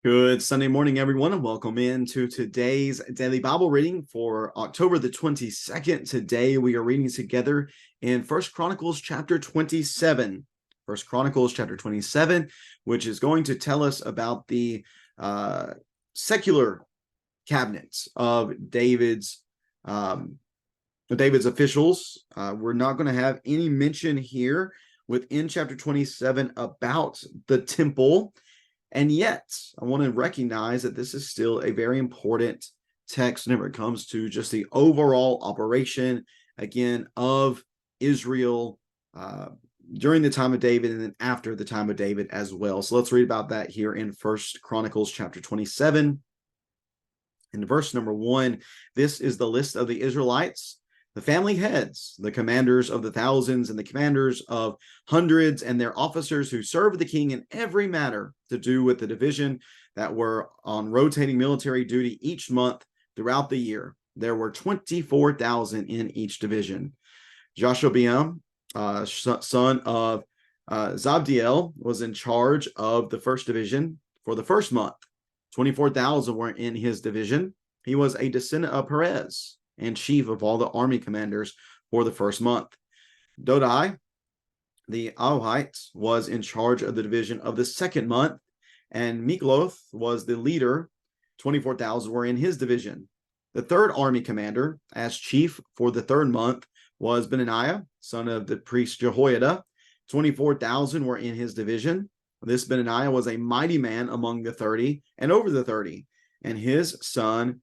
Good Sunday morning, everyone, and welcome into today's daily Bible reading for October the 22nd. Today we are reading together in First Chronicles chapter 27. First Chronicles chapter 27, which is going to tell us about the secular cabinets of David's officials. We're not going to have any mention here within chapter 27 about the temple. And yet, I want to recognize that this is still a very important text whenever it comes to just the overall operation, again, of Israel during the time of David and then after the time of David as well. So let's read about that here in First Chronicles chapter 27. In verse number 1, this is the list of the Israelites, the family heads, the commanders of the thousands and the commanders of hundreds, and their officers who served the king in every matter to do with the division that were on rotating military duty each month throughout the year. There were 24,000 in each division. Jashobeam, son of Zabdiel, was in charge of the first division for the first month. 24,000 were in his division. He was a descendant of Perez and chief of all the army commanders for the first month. Dodai, the Ahohite, was in charge of the division of the second month, and Mikloth was the leader. 24,000 were in his division. The third army commander, as chief for the third month, was Benaniah, son of the priest Jehoiada. 24,000 were in his division. This Benaniah was a mighty man among the 30 and over the 30, and his son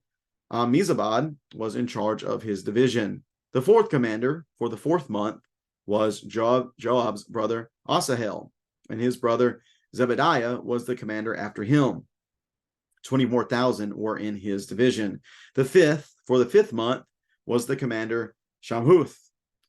Mizabad was in charge of his division. The fourth commander for the fourth month was Joab's brother Asahel, and his brother Zebediah was the commander after him. 24,000 were in his division. The fifth for the fifth month was the commander Shamhuth,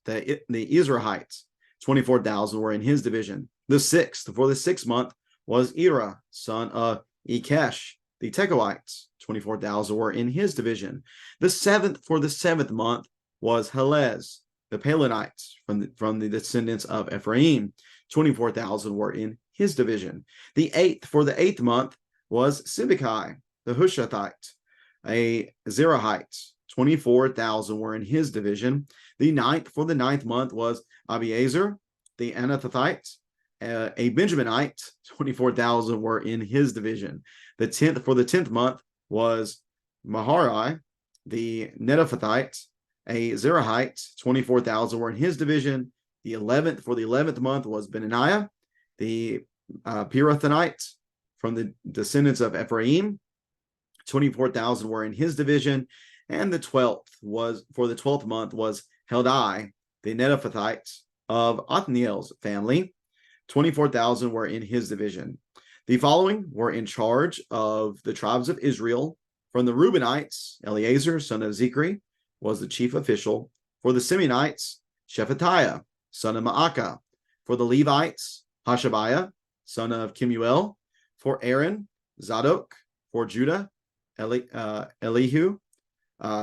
the Israelites. 24,000 were in his division. The sixth for the sixth month was Ira, son of Ikesh, the Tekoites. 24,000 were in his division. The seventh for the seventh month was Helez, the Palanites, from the descendants of Ephraim. 24,000 were in his division. The eighth for the eighth month was Sibbecai, the Hushathite, a Zerahite. 24,000 were in his division. The ninth for the ninth month was Abiezer, the Anathothite, a Benjaminite. 24,000 were in his division. The 10th for the 10th month was Maharai, the Netophathite, a Zerahite. 24,000 were in his division. The 11th for the 11th month was Benaniah, the Pirathonite, from the descendants of Ephraim. 24,000 were in his division. And the 12th was for the 12th month was Heldai, the Netophathite of Othniel's family. 24,000 were in his division. The following were in charge of the tribes of Israel. From the Reubenites, Eleazar, son of Zikri, was the chief official. For the Simeonites, Shephatiah, son of Maacah. For the Levites, Hashabiah, son of Kemuel. For Aaron, Zadok. For Judah, Elihu,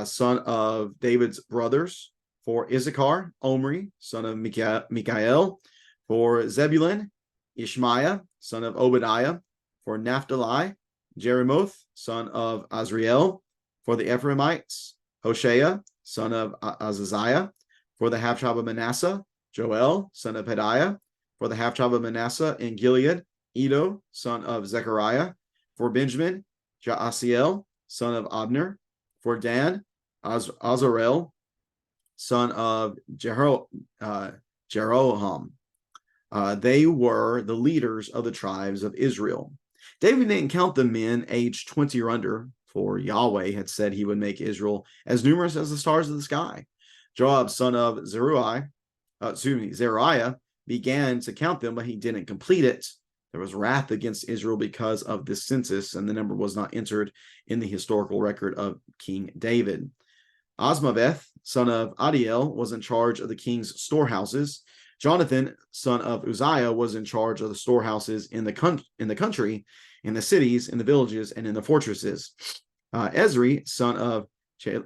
son of David's brothers. For Issachar, Omri, son of Mikael. For Zebulun, Ishmaiah, son of Obadiah. For Naphtali, Jeremoth, son of Azriel. For the Ephraimites, Hoshea, son of Azaziah. For the half-tribe of Manasseh, Joel, son of Pediah. For the half-tribe of Manasseh in Gilead, Edo, son of Zechariah. For Benjamin, Jaasiel, son of Abner. For Dan, Azarel, son of Jeroham. They were the leaders of the tribes of Israel. David didn't count the men aged 20 or under, for Yahweh had said he would make Israel as numerous as the stars of the sky. Joab, son of Zeruiah, began to count them, but he didn't complete it. There was wrath against Israel because of this census, and the number was not entered in the historical record of King David. Asmaveth, son of Adiel, was in charge of the king's storehouses. Jonathan, son of Uzziah, was in charge of the storehouses in the country, in the cities, in the villages, and in the fortresses. Ezri, son of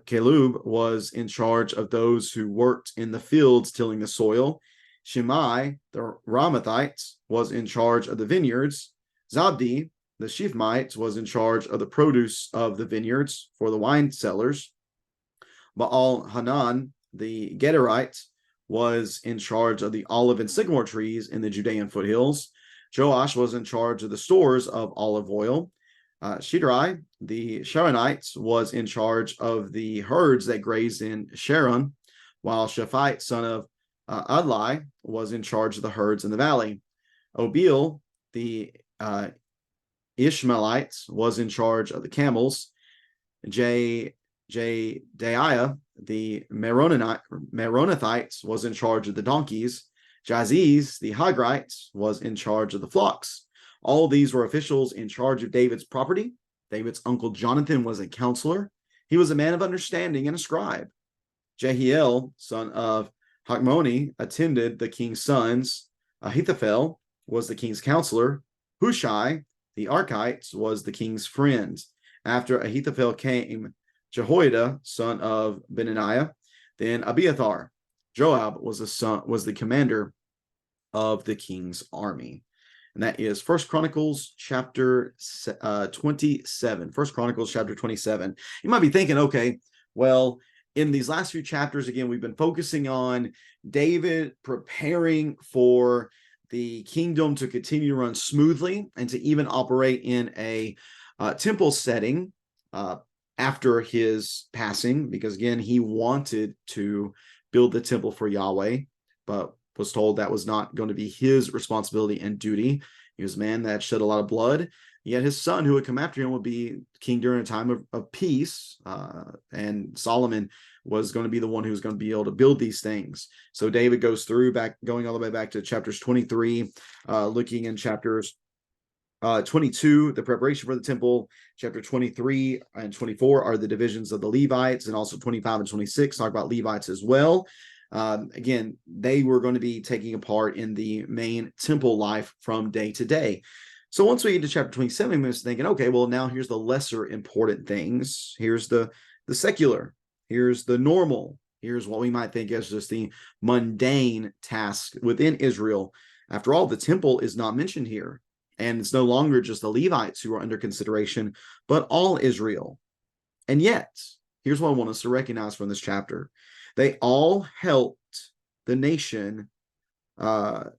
Caleb, was in charge of those who worked in the fields tilling the soil. Shimei, the Ramathite, was in charge of the vineyards. Zabdi, the Shephmite, was in charge of the produce of the vineyards for the wine cellars. Baal-Hanan, the Gederite, was in charge of the olive and sycamore trees in the Judean foothills. Joash was in charge of the stores of olive oil. Shidrai, the Sharonite, was in charge of the herds that grazed in Sharon, while Shaphat, son of Adlai, was in charge of the herds in the valley. Obil, the Ishmaelite, was in charge of the camels. Jedaiah, the Meronothites, was in charge of the donkeys. Jaziz, the Hagrite, was in charge of the flocks. All these were officials in charge of David's property. David's uncle Jonathan was a counselor. He was a man of understanding and a scribe. Jehiel, son of Hakmoni, attended the king's sons. Ahithophel was the king's counselor. Hushai, the Archite, was the king's friend. After Ahithophel came Jehoiada, son of Benaniah. Then Abiathar. Joab was the commander of the king's army. And that is First Chronicles chapter 27. First Chronicles chapter 27. You might be thinking, okay, well, in these last few chapters, again, we've been focusing on David preparing for the kingdom to continue to run smoothly and to even operate in a temple setting after his passing, because again, he wanted to build the temple for Yahweh, but was told that was not going to be his responsibility and duty. He was a man that shed a lot of blood, yet his son who would come after him would be king during a time of peace, and Solomon was going to be the one who was going to be able to build these things. So David goes through, going all the way back to chapters 23, looking in chapters 22, the preparation for the temple. Chapter 23 and 24 are the divisions of the Levites, and also 25 and 26 talk about Levites as well. Again, they were going to be taking a part in the main temple life from day to day. So once we get to chapter 27, we was thinking, okay, well, now here's the lesser important things. Here's the secular. Here's the normal. Here's what we might think as just the mundane task within Israel. After all, the temple is not mentioned here. And it's no longer just the Levites who are under consideration, but all Israel. And yet, here's what I want us to recognize from this chapter. They all helped the nation to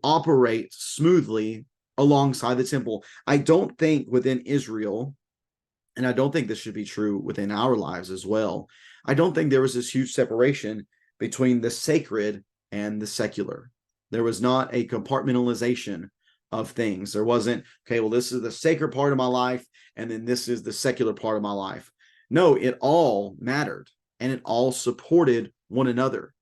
operate smoothly alongside the temple. I don't think within Israel, and I don't think this should be true within our lives as well, I don't think there was this huge separation between the sacred and the secular. There was not a compartmentalization of things. There wasn't, okay, well, this is the sacred part of my life, and then this is the secular part of my life. No, it all mattered, and it all supported one another.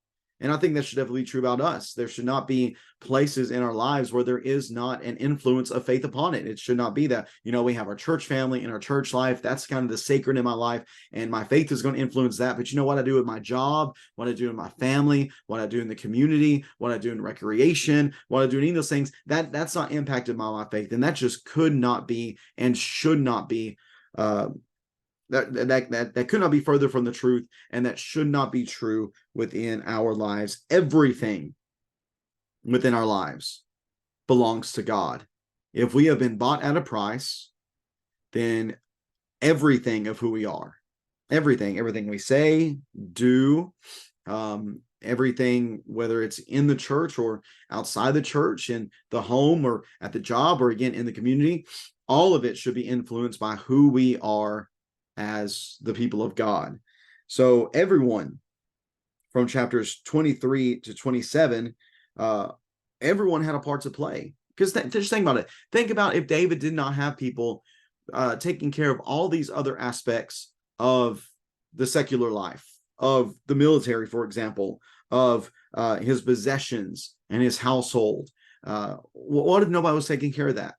And I think that should definitely be true about us. There should not be places in our lives where there is not an influence of faith upon it. It should not be that, we have our church family and our church life. That's kind of the sacred in my life, and my faith is going to influence that. But you know what I do with my job, what I do in my family, what I do in the community, what I do in recreation, what I do in any of those things, that's not impacted by my faith. And that just could not be and should not be that could not be further from the truth, and that should not be true within our lives. Everything within our lives belongs to God. If we have been bought at a price, then everything of who we are, everything we say, do, everything, whether it's in the church or outside the church, in the home or at the job, or again in the community, all of it should be influenced by who we are as the people of God. So everyone from chapters 23 to 27, everyone had a part to play. Because just think about it. Think about if David did not have people taking care of all these other aspects of the secular life, of the military, for example, of his possessions and his household. What if nobody was taking care of that?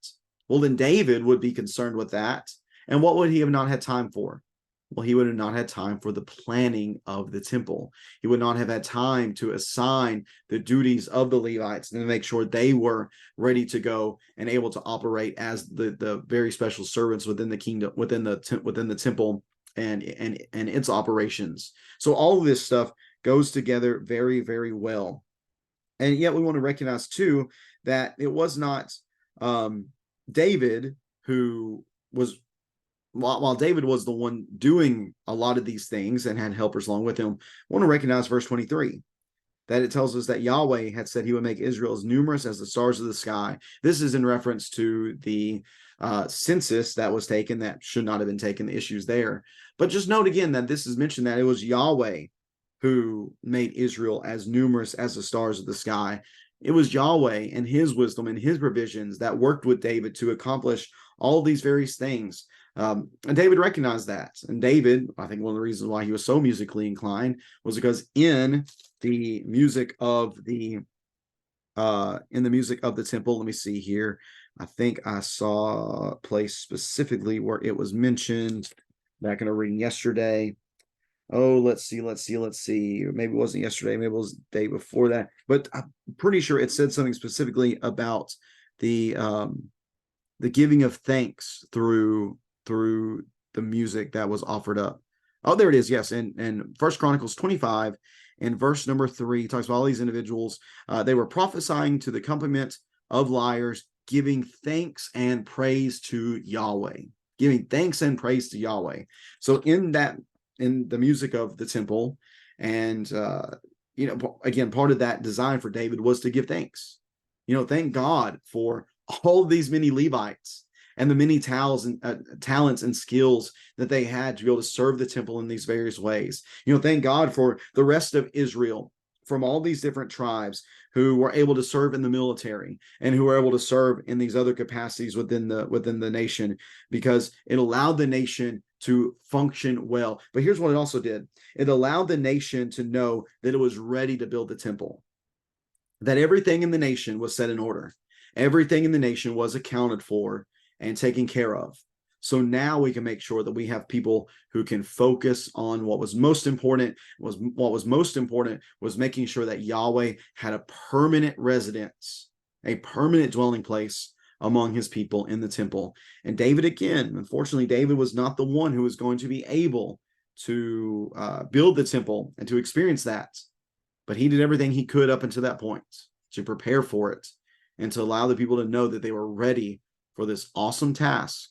Well, then David would be concerned with that. And what would he have not had time for? Well, he would have not had time for the planning of the temple. He would not have had time to assign the duties of the Levites and to make sure they were ready to go and able to operate as the very special servants within the kingdom, within the temple and its operations. So all of this stuff goes together very, very well. And yet we want to recognize too that it was not David who was, while David was the one doing a lot of these things and had helpers along with him, I want to recognize verse 23, that it tells us that Yahweh had said he would make Israel as numerous as the stars of the sky. This is in reference to the census that was taken that should not have been taken, the issues there. But just note again that this is mentioned that it was Yahweh who made Israel as numerous as the stars of the sky. It was Yahweh and his wisdom and his provisions that worked with David to accomplish all these various things. And David recognized that. And David, I think one of the reasons why he was so musically inclined was because in the music of the temple, let me see here. I think I saw a place specifically where it was mentioned back in a reading yesterday. Oh, let's see. Maybe it wasn't yesterday, maybe it was the day before that, but I'm pretty sure it said something specifically about the giving of thanks through the music that was offered up. Oh, there it is. Yes, in First Chronicles 25, in verse number 3, talks about all these individuals. They were prophesying to the accompaniment of lyres, giving thanks and praise to Yahweh. Giving thanks and praise to Yahweh. So in the music of the temple, and again, part of that design for David was to give thanks. Thank God for all of these many Levites and the many talents and skills that they had to be able to serve the temple in these various ways. Thank God for the rest of Israel from all these different tribes who were able to serve in the military and who were able to serve in these other capacities within the nation, because it allowed the nation to function well. But here's what it also did. It allowed the nation to know that it was ready to build the temple, that everything in the nation was set in order. Everything in the nation was accounted for and taken care of. So now we can make sure that we have people who can focus on what was most important. Was making sure that Yahweh had a permanent residence, a permanent dwelling place among his people in the temple. And David, again, unfortunately, David was not the one who was going to be able to build the temple and to experience that. But he did everything he could up until that point to prepare for it and to allow the people to know that they were ready for this awesome task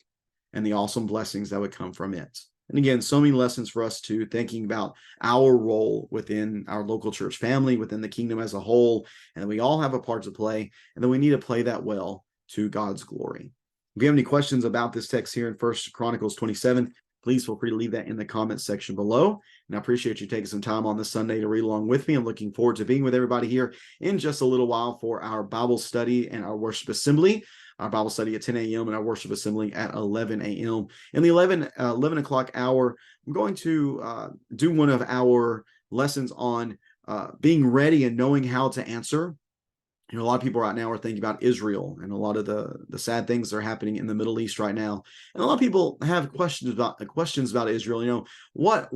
and the awesome blessings that would come from it. And again, so many lessons for us too, thinking about our role within our local church family, within the kingdom as a whole, and we all have a part to play, and then we need to play that well to God's glory. If you have any questions about this text here in First Chronicles 27, please feel free to leave that in the comments section below. And I appreciate you taking some time on this Sunday to read along with me. I'm looking forward to being with everybody here in just a little while for our Bible study and our worship assembly. Our Bible study at 10 a.m. and our worship assembly at 11 a.m. In the 11 o'clock hour, I'm going to do one of our lessons on being ready and knowing how to answer. A lot of people right now are thinking about Israel and a lot of the sad things that are happening in the Middle East right now. And a lot of people have questions about Israel. What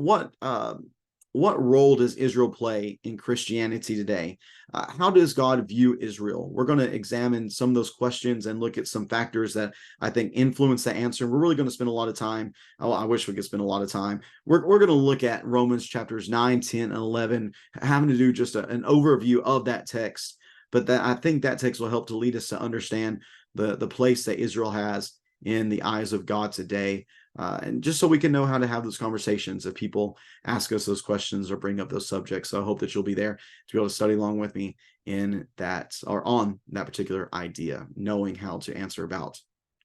role does Israel play in Christianity today? How does God view Israel? We're going to examine some of those questions and look at some factors that I think influence the answer. We're really going to spend a lot of time. I wish we could spend a lot of time. We're going to look at Romans chapters 9, 10, and 11, having to do just an overview of that text. But I think that text will help to lead us to understand the place that Israel has in the eyes of God today. And just so we can know how to have those conversations if people ask us those questions or bring up those subjects. So I hope that you'll be there to be able to study along with me in that, or on that particular idea, knowing how to answer about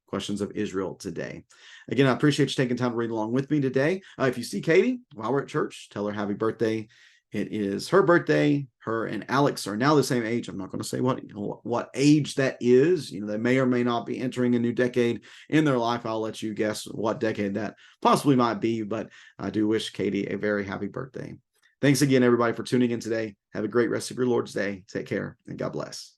questions of Israel today. Again, I appreciate you taking time to read along with me today. If you see Katie while we're at church, tell her happy birthday. It is her birthday. Her and Alex are now the same age. I'm not going to say what age that is. They may or may not be entering a new decade in their life. I'll let you guess what decade that possibly might be, but I do wish Katie a very happy birthday. Thanks again, everybody, for tuning in today. Have a great rest of your Lord's Day. Take care, and God bless.